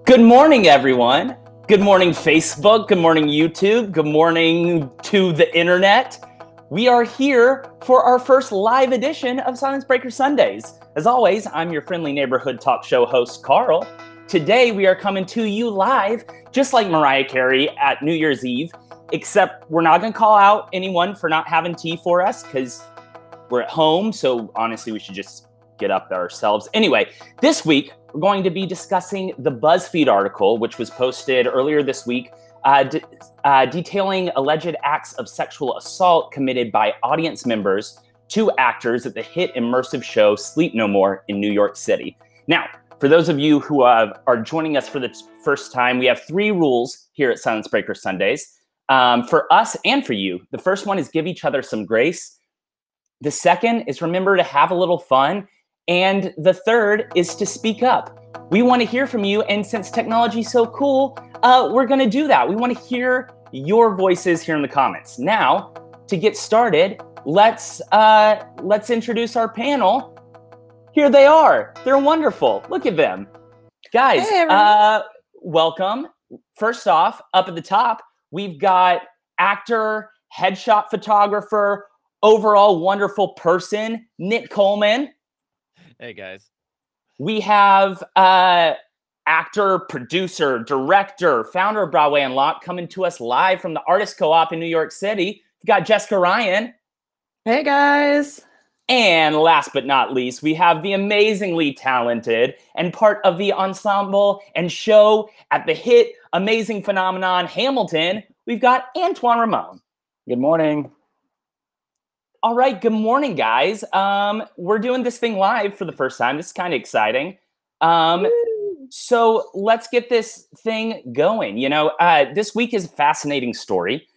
Good morning, everyone. Good morning, Facebook. Good morning, YouTube. Good morning to the internet. We are here for our first live edition of Silence Breaker Sundays. As always, I'm your friendly neighborhood talk show host, Carl. Today, we are coming to you live, just like Mariah Carey at New Year's Eve, except we're not going to call out anyone for not having tea for us because we're at home. So honestly, we should just get up ourselves. Anyway, this week, we're going to be discussing the BuzzFeed article, which was posted earlier this week, detailing alleged acts of sexual assault committed by audience members to actors at the hit immersive show Sleep No More in New York City. Now, for those of you who are joining us for the first time, we have 3 rules here at Silence Breaker Sundays for us and for you. The first one is give each other some grace. The second is remember to have a little fun. And the third is to speak up. We want to hear from you. And since technology is so cool, we're going to do that. We want to hear your voices here in the comments. Now, to get started, let's introduce our panel. Here they are. They're wonderful. Look at them. Guys, hey, welcome. First off, up at the top, we've got actor, headshot photographer, overall wonderful person, Nick Coleman. Hey, guys. We have actor, producer, director, founder of Broadway Unlocked coming to us live from the Artist Co-op in New York City. We've got Jessica Ryan. Hey, guys. And last but not least, we have the amazingly talented and part of the ensemble and show at the hit amazing phenomenon Hamilton. We've got Antuan Raimone. Good morning. All right, good morning, guys. We're doing this thing live for the first time. This is kind of exciting. So let's get this thing going. You know, this week is a fascinating story.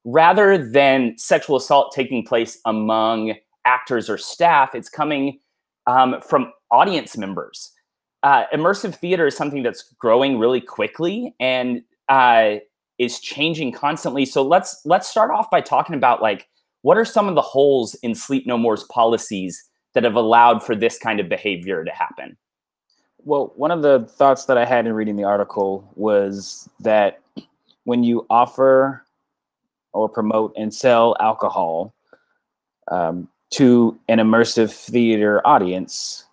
Rather than sexual assault taking place among actors or staff, it's coming from audience members. Immersive theater is something that's growing really quickly and is changing constantly. So let's start off by talking about what are some of the holes in Sleep No More's policies that have allowed for this kind of behavior to happen? Well, one of the thoughts that I had in reading the article was that when you offer or promote and sell alcohol to an immersive theater audience,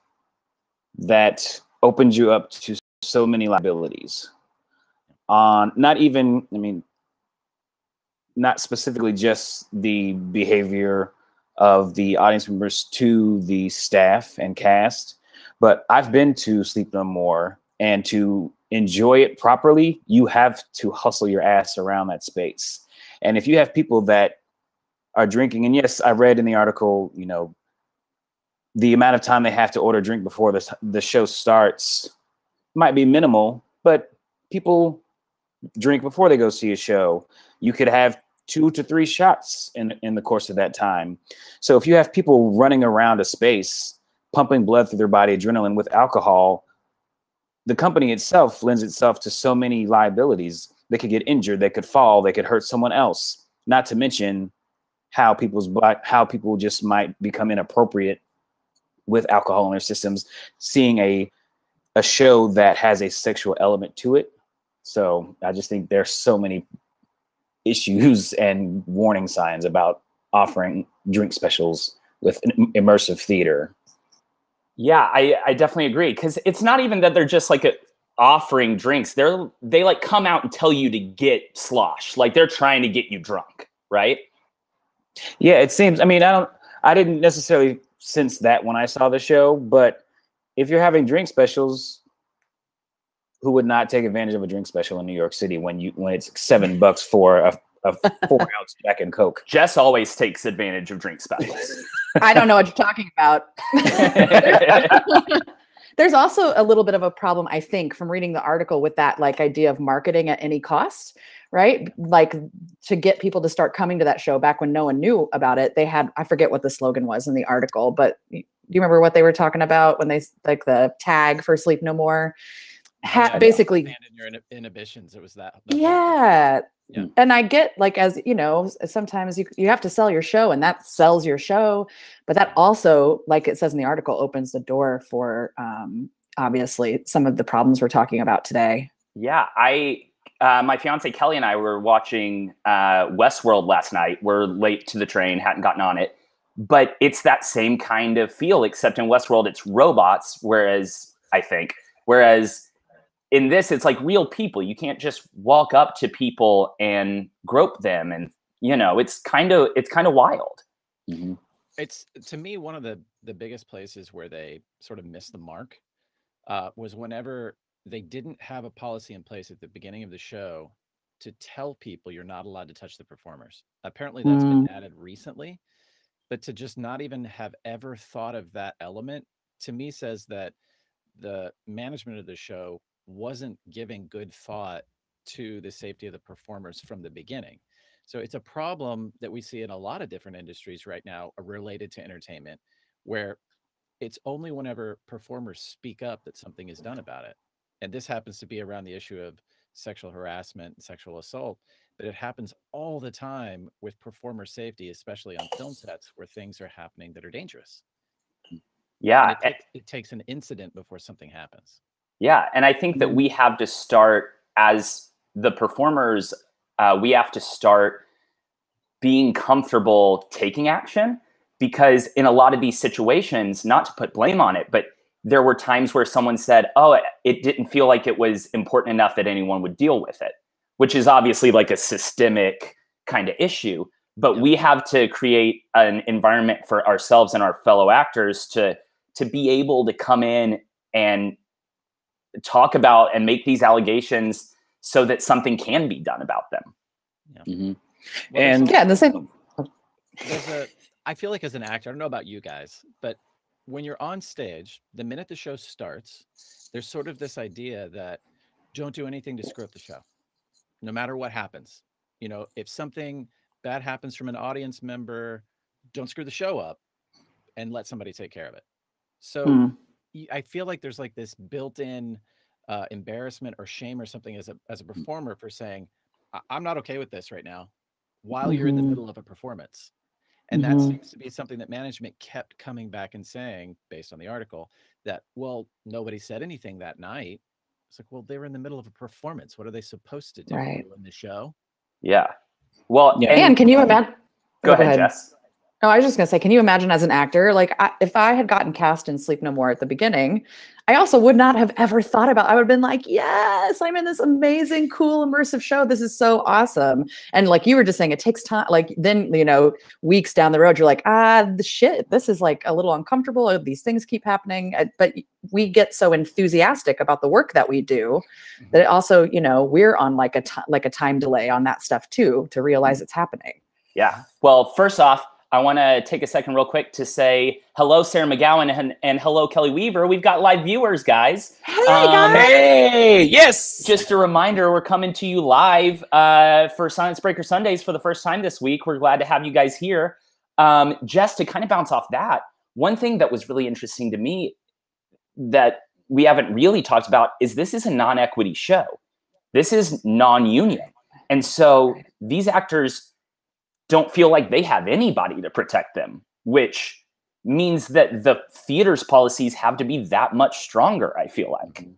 that opens you up to so many liabilities. Not specifically just the behavior of the audience members to the staff and cast, but I've been to Sleep No More, and to enjoy it properly, you have to hustle your ass around that space. And if you have people that are drinking, and yes, I read in the article, you know, the amount of time they have to order a drink before the show starts might be minimal, but people drink before they go see a show. You could have 2 to 3 shots in the course of that time. So if you have people running around a space, pumping blood through their body, adrenaline with alcohol, the company itself lends itself to so many liabilities. They could get injured, they could fall, they could hurt someone else. Not to mention how people just might become inappropriate with alcohol in their systems, seeing a show that has a sexual element to it. So I just think there's so many issues and warning signs about offering drink specials with immersive theater. Yeah, I definitely agree, because it's not even that they're just offering drinks. They come out and tell you to get slosh, they're trying to get you drunk, right? Yeah, it seems. I mean, I didn't necessarily sense that when I saw the show, but if you're having drink specials, who would not take advantage of a drink special in New York City when it's $7 for a 4-ounce Jack and Coke? Jess always takes advantage of drink specials. I don't know what you're talking about. There's also a little bit of a problem, I think, from reading the article with that idea of marketing at any cost, right? To get people to start coming to that show back when no one knew about it. They had, I forget what the slogan was in the article, but do you remember what they were talking about when they the tag for Sleep No More? Basically abandon your inhibitions. It was that. Yeah. And I get as you know, sometimes you have to sell your show, and that sells your show, but that also, like it says in the article, opens the door for obviously some of the problems we're talking about today. Yeah, my fiance Kelly and I were watching Westworld last night. We're late to the train, hadn't gotten on it, but it's that same kind of feel, except in Westworld it's robots, whereas in this it's like real people. You can't just walk up to people and grope them, and it's kind of wild. Mm-hmm. It's, to me, one of the biggest places where they sort of missed the mark was whenever they didn't have a policy in place at the beginning of the show to tell people you're not allowed to touch the performers. Apparently that's been added recently, but to just not even have ever thought of that element, to me, says that the management of the show wasn't giving good thought to the safety of the performers from the beginning. So it's a problem that we see in a lot of different industries right now related to entertainment, where it's only whenever performers speak up that something is done about it. And this happens to be around the issue of sexual harassment and sexual assault, but it happens all the time with performer safety, especially on film sets where things are happening that are dangerous. Yeah. And it takes an incident before something happens. Yeah. And I think that we have to start, as the performers, we have to start being comfortable taking action, because in a lot of these situations, not to put blame on it, but there were times where someone said, oh, it didn't feel like it was important enough that anyone would deal with it, which is obviously like a systemic kind of issue. But we have to create an environment for ourselves and our fellow actors to be able to come in and talk about and make these allegations so that something can be done about them. Yeah. Mm-hmm. Well, and the same. I feel like, as an actor, I don't know about you guys, but when you're on stage, the minute the show starts, there's sort of this idea that don't do anything to screw up the show, no matter what happens. If something bad happens from an audience member, don't screw the show up and let somebody take care of it. So I feel like there's like this built-in embarrassment or shame or something as a performer for saying, I'm not okay with this right now, while you're in the middle of a performance. And that seems to be something that management kept coming back and saying, based on the article, that, well, nobody said anything that night. It's like, well, they were in the middle of a performance. What are they supposed to do? Right. In the show? Yeah. Well, and can you imagine? Go ahead, Jess. No, I was just going to say, can you imagine as an actor, like if I had gotten cast in Sleep No More at the beginning, I also would not have ever thought about, I would have been like, yes, I'm in this amazing, cool, immersive show. This is so awesome. And like you were just saying, it takes time. Like then, weeks down the road, you're like, this is like a little uncomfortable. These things keep happening. But we get so enthusiastic about the work that we do that it also, we're on like a time delay on that stuff too, to realize it's happening. Yeah. Well, first off, I want to take a second real quick to say hello, Sarah McGowan, and hello, Kelly Weaver. We've got live viewers, guys. Hey, guys. Hey, yes. Just a reminder, we're coming to you live for Silence Breaker Sundays for the first time this week. We're glad to have you guys here. Just to kind of bounce off that, one thing that was really interesting to me that we haven't really talked about is this is a non-equity show. This is non-union. And so these actors don't feel like they have anybody to protect them, which means that the theater's policies have to be that much stronger, I feel like.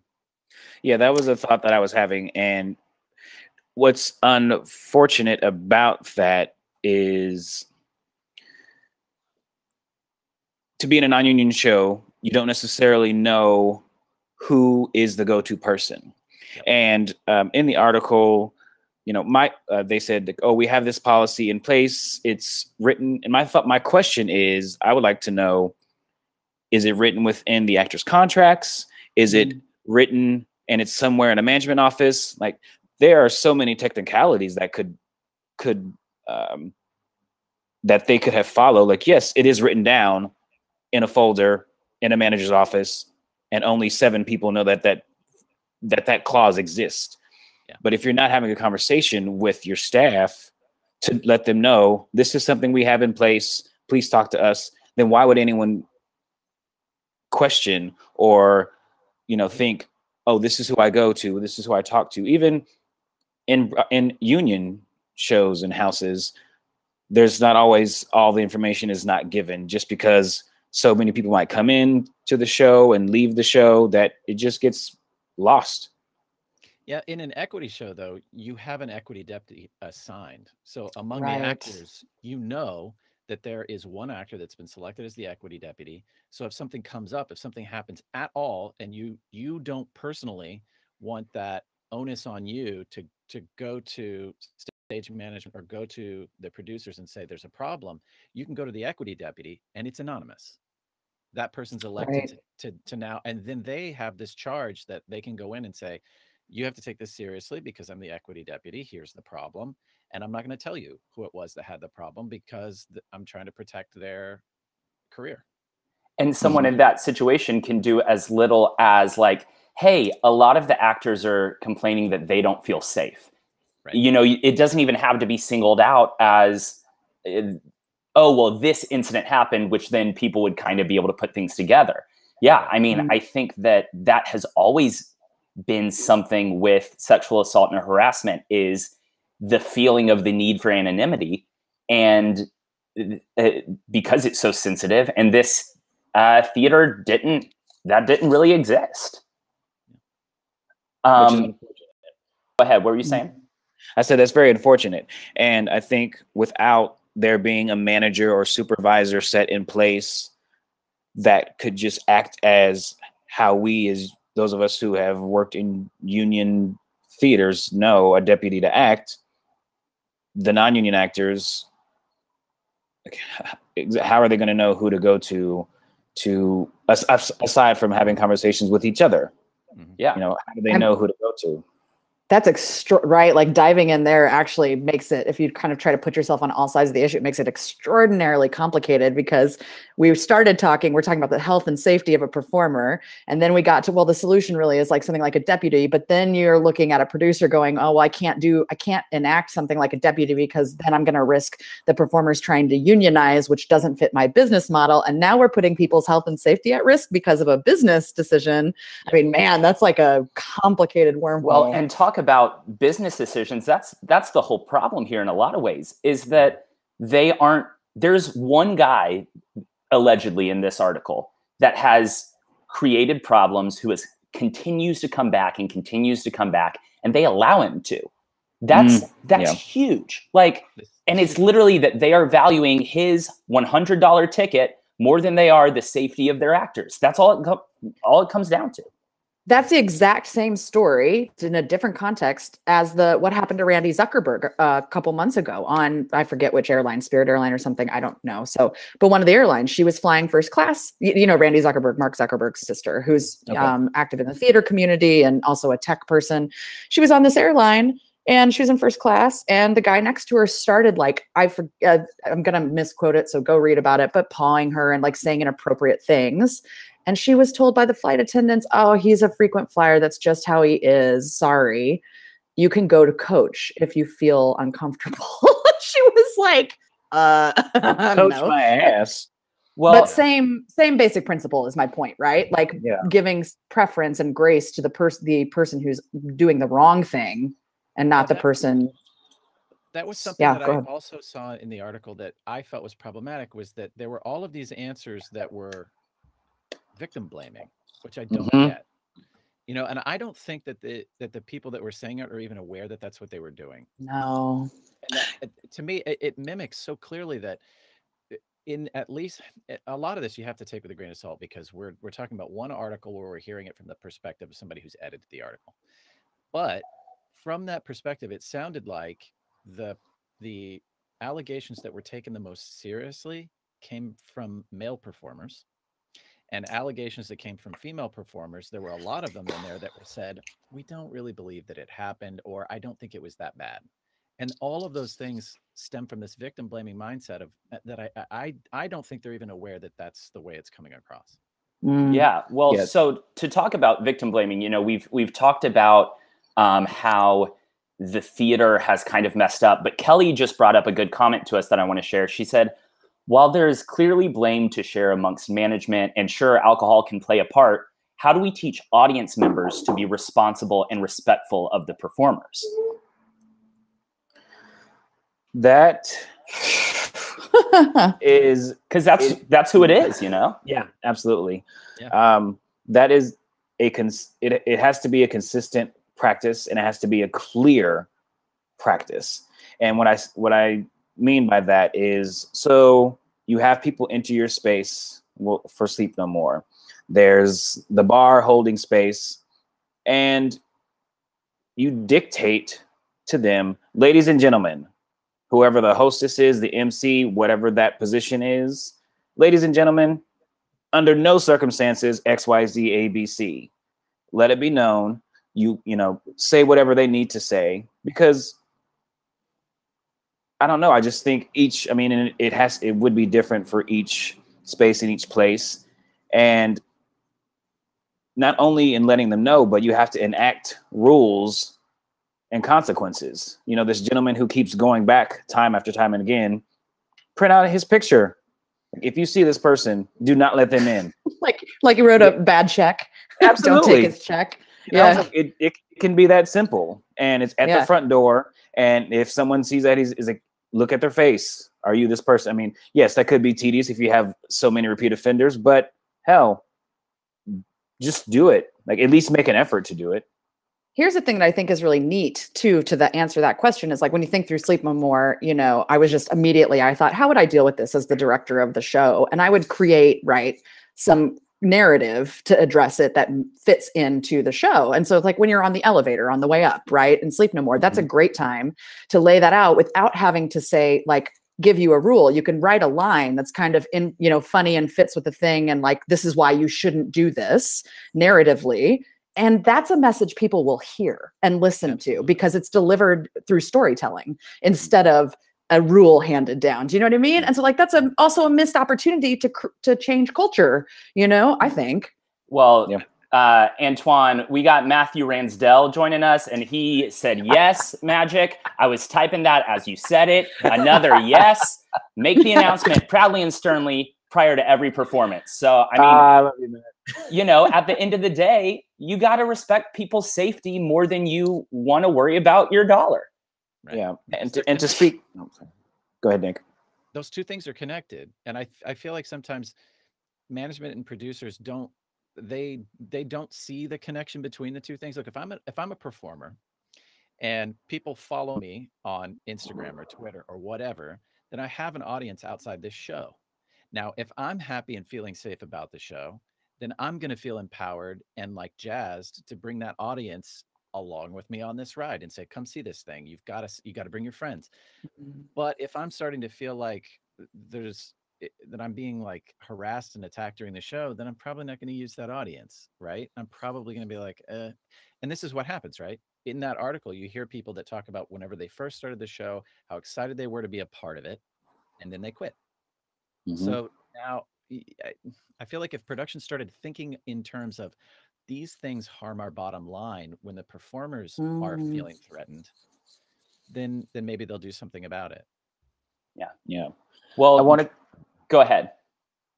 Yeah, that was a thought that I was having. And what's unfortunate about that is, to be in a non-union show, you don't necessarily know who is the go-to person. Yep. And in the article, they said, oh, we have this policy in place. It's written. And my question is, I would like to know, is it written within the actors' contracts? Is it written and it's somewhere in a management office? Like, there are so many technicalities that that they could have followed. Like, yes, it is written down in a folder in a manager's office, and only 7 people know that clause exists. Yeah. But if you're not having a conversation with your staff to let them know this is something we have in place, please talk to us, then why would anyone question or, think, oh, this is who I go to, this is who I talk to. Even in union shows and houses, there's not always all the information is not given, just because so many people might come in to the show and leave the show that it just gets lost. Yeah, in an equity show, though, you have an equity deputy assigned. So among the Right. actors, you know that there is one actor that's been selected as the equity deputy. So if something comes up, if something happens at all, and you don't personally want that onus on you to go to stage management or go to the producers and say there's a problem, you can go to the equity deputy, and it's anonymous. That person's elected Right. to now, and then they have this charge that they can go in and say, you have to take this seriously because I'm the equity deputy. Here's the problem. And I'm not going to tell you who it was that had the problem because I'm trying to protect their career. And someone in that situation can do as little as like, hey, a lot of the actors are complaining that they don't feel safe. Right. You know, it doesn't even have to be singled out as, oh, well, this incident happened, which then people would kind of be able to put things together. Yeah, I mean, I think that has always been something with sexual assault and harassment, is the feeling of the need for anonymity. And because it's so sensitive, and this theater didn't really exist. Go ahead. What were you saying? I said that's very unfortunate. And I think without there being a manager or supervisor set in place that could just act as how we, as those of us who have worked in union theaters, know a deputy to act, the non-union actors, how are they going to know who to go to aside from having conversations with each other? Yeah. You know, how do they know who to go to? That's right. Like diving in there actually makes it, if you kind of try to put yourself on all sides of the issue, it makes it extraordinarily complicated, because we're talking about the health and safety of a performer. And then we got to, well, the solution really is like something like a deputy, but then you're looking at a producer going, oh, well, I can't enact something like a deputy because then I'm going to risk the performers trying to unionize, which doesn't fit my business model. And now we're putting people's health and safety at risk because of a business decision. I mean, man, that's like a complicated wormhole. Well, and talk about business decisions. That's the whole problem here in a lot of ways, is that there's one guy allegedly in this article that has created problems, who continues to come back, and they allow him to. That's huge. Like, and it's literally that they are valuing his $100 ticket more than they are the safety of their actors. That's all it comes down to. That's the exact same story in a different context as what happened to Randy Zuckerberg a couple months ago on, I forget which airline, Spirit Airline or something. I don't know. But one of the airlines, she was flying first class. You know, Randy Zuckerberg, Mark Zuckerberg's sister, who's active in the theater community and also a tech person. She was on this airline and she was in first class, and the guy next to her started like, I'm going to misquote it, so go read about it, but pawing her and like saying inappropriate things. And she was told by the flight attendants, oh, he's a frequent flyer. That's just how he is. Sorry. You can go to coach if you feel uncomfortable. She was like, coach no. My ass. Well, but same basic principle is my point, right? Like giving preference and grace to the person who's doing the wrong thing and not the person. That was something that I also saw in the article that I felt was problematic, was that there were all of these answers that were victim blaming, which I don't get, you know, and I don't think that the people that were saying it are even aware that that's what they were doing. No. And to me, it mimics so clearly that in at least a lot of this you have to take with a grain of salt, because we're talking about one article where we're hearing it from the perspective of somebody who's edited the article. But from that perspective, it sounded like the allegations that were taken the most seriously came from male performers. And allegations that came from female performers, there were a lot of them in there that were said, we don't really believe that it happened, or I don't think it was that bad. And all of those things stem from this victim blaming mindset of that I don't think they're even aware that that's the way it's coming across. Yeah. Well, so to talk about victim blaming, you know, we've talked about how the theater has kind of messed up, but Kelly just brought up a good comment to us that I want to share. She said, while there is clearly blame to share amongst management, and sure, alcohol can play a part, how do we teach audience members to be responsible and respectful of the performers? That is, because that's who it is, you know? Yeah, absolutely. Yeah. That is it has to be a consistent practice, and it has to be a clear practice. And what I mean by that is, so you have people enter your space for Sleep No More. There's the bar holding space, and you dictate to them, ladies and gentlemen, whoever the hostess is, the MC, whatever that position is, ladies and gentlemen, under no circumstances, X, Y, Z, A, B, C. Let it be known. You know, say whatever they need to say, because I don't know. I just think it would be different for each space in each place. And not only in letting them know, but you have to enact rules and consequences. You know, this gentleman who keeps going back time after time and again, print out his picture. If you see this person, do not let them in. like you wrote a bad check. Absolutely. Don't take his check. Yeah. It can be that simple. And it's at the front door. And if someone sees that, is like, look at their face. Are you this person? I mean, yes, that could be tedious if you have so many repeat offenders, but hell, just do it. Like, at least make an effort to do it. Here's the thing that I think is really neat too, to answer that question, is like, when you think through Sleep No More, you know, I thought, how would I deal with this as the director of the show? And I would create, some narrative to address it that fits into the show. And so it's like when you're on the elevator on the way up, in Sleep No More, that's a great time to lay that out without having to say, like, give you a rule. You can write a line that's kind of funny and fits with the thing. And like, this is why you shouldn't do this narratively. And that's a message people will hear and listen to, because it's delivered through storytelling instead of a rule handed down. Do you know what I mean? And so like, that's also a missed opportunity to change culture, I think. Well, Antoine, we got Matthew Ransdell joining us, and he said, yes, Magic. I was typing that as you said it. Another yes. Make the announcement proudly and sternly prior to every performance. So, I mean, at the end of the day, you got to respect people's safety more than you want to worry about your dollar. Right. Yeah. And to speak, go ahead, Nick. Those two things are connected. And I feel like sometimes management and producers don't see the connection between the two things. Look, if I'm a performer and people follow me on Instagram or Twitter or whatever, then I have an audience outside this show. Now, if I'm happy and feeling safe about the show, then I'm going to feel empowered and like jazzed to bring that audience along with me on this ride and say, come see this thing. You got to bring your friends. But if I'm starting to feel like that I'm being like harassed and attacked during the show, then I'm probably not going to use that audience, right? I'm probably going to be like, and this is what happens, right? In that article, you hear people that talk about whenever they first started the show, how excited they were to be a part of it, and then they quit. So now I feel like if production started thinking in terms of these things harm our bottom line when the performers are feeling threatened, then maybe they'll do something about it. Yeah. Well, go ahead.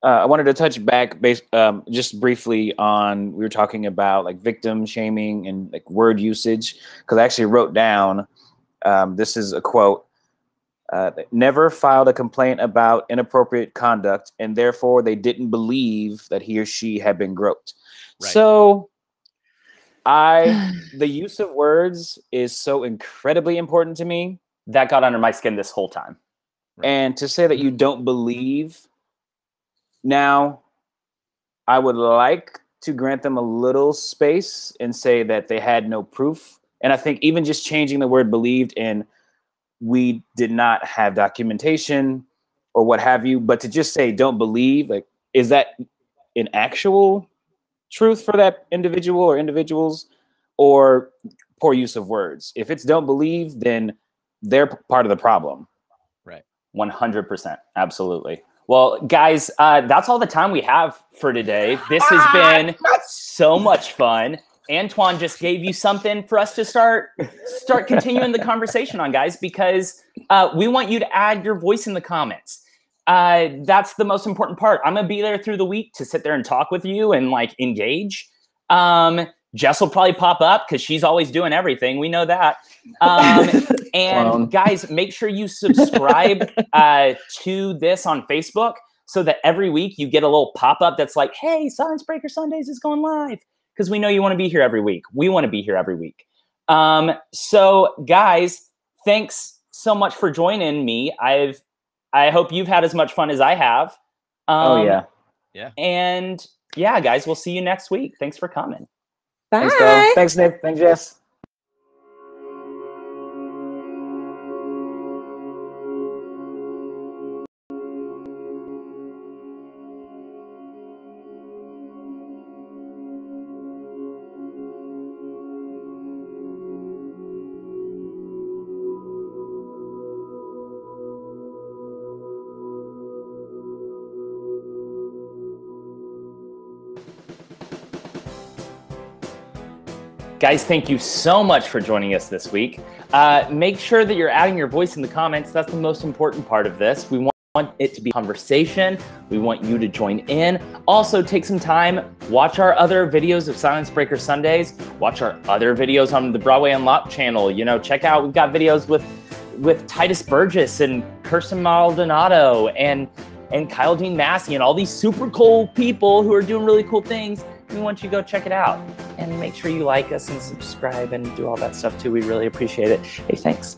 I wanted to touch back just briefly on, we were talking about like victim shaming and like word usage, because I actually wrote down, this is a quote, never filed a complaint about inappropriate conduct, and therefore they didn't believe that he or she had been groped. Right. So the use of words is so incredibly important to me. That got under my skin this whole time. Right. And to say that you don't believe, now I would like to grant them a little space and say that they had no proof. And I think even just changing the word believed and we did not have documentation or what have you, but to just say don't believe, like, is that an actual truth for that individual or individuals, or poor use of words? If it's don't believe, then they're part of the problem. Right. 100%. Absolutely. Well, guys, that's all the time we have for today. This has been so much fun. Antoine just gave you something for us to start continuing the conversation on, guys, because we want you to add your voice in the comments. That's the most important part. I'm going to be there through the week to sit there and talk with you and like engage. Jess will probably pop up because she's always doing everything. We know that. And guys, make sure you subscribe to this on Facebook so that every week you get a little pop-up that's like, hey, Silence Breaker Sundays is going live. Because we know you want to be here every week. We want to be here every week. So guys, thanks so much for joining me. I hope you've had as much fun as I have. Oh yeah. Yeah. And yeah, guys, we'll see you next week. Thanks for coming. Bye. Thanks, Phil. Thanks, Nick. Thanks, Jess. Guys, thank you so much for joining us this week. Make sure that you're adding your voice in the comments. That's the most important part of this. We want it to be a conversation. We want you to join in. Also, take some time, watch our other videos of Silence Breaker Sundays. Watch our other videos on the Broadway Unlocked channel. You know, check out, we've got videos with Titus Burgess and Kirsten Maldonado and Kyle Dean Massey and all these super cool people who are doing really cool things. We want you to go check it out and make sure you like us and subscribe and do all that stuff too. We really appreciate it. Hey, thanks.